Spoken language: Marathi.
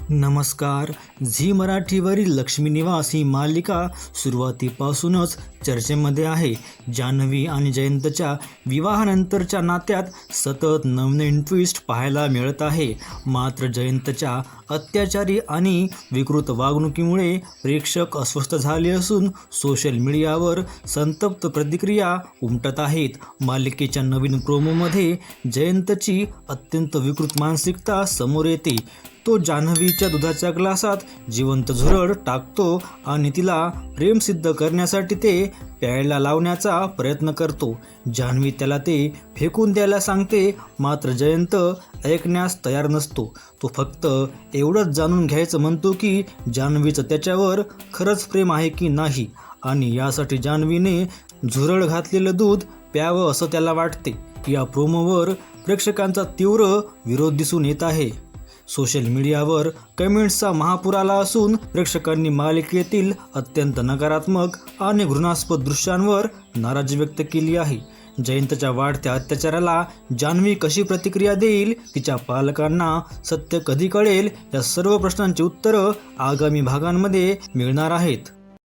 नमस्कार. झी मराठीवरील लक्ष्मी निवास ही मालिका सुरुवातीपासूनच चर्चेमध्ये आहे. जान्हवी आणि जयंतच्या विवाहानंतरच्या नात्यात सतत नवनवीन ट्विस्ट पाहायला मिळत आहे. मात्र जयंतच्या अत्याचारी आणि विकृत वागणुकीमुळे प्रेक्षक अस्वस्थ झाले असून सोशल मीडियावर संतप्त प्रतिक्रिया उमटत आहेत. मालिकेच्या नवीन प्रोमोमध्ये जयंतची अत्यंत विकृत मानसिकता समोर येते. तो जान्हवीच्या दुधाच्या ग्लासात जिवंत झुरळ टाकतो आणि तिला प्रेम सिद्ध करण्यासाठी ते प्यायला लावण्याचा प्रयत्न करतो. जान्हवी त्याला ते फेकून द्यायला सांगते, मात्र जयंत ऐकण्यास तयार नसतो. तो फक्त एवढंच जाणून घ्यायचं म्हणतो की जान्हवीचं त्याच्यावर खरंच प्रेम आहे की नाही, आणि यासाठी जान्हवीने झुरळ घातलेलं दूध प्यावं असं त्याला वाटते. या प्रोमोवर प्रेक्षकांचा तीव्र विरोध दिसून येत आहे. सोशल मीडियावर कमेंट्सचा महापूर आला असून प्रेक्षकांनी मालिकेतील अत्यंत नकारात्मक आणि घृणास्पद दृश्यांवर नाराजी व्यक्त केली आहे. जयंतच्या वाढत्या अत्याचाराला जान्हवी कशी प्रतिक्रिया देईल, तिच्या पालकांना सत्य कधी कळेल, या सर्व प्रश्नांची उत्तरं आगामी भागांमध्ये मिळणार आहेत.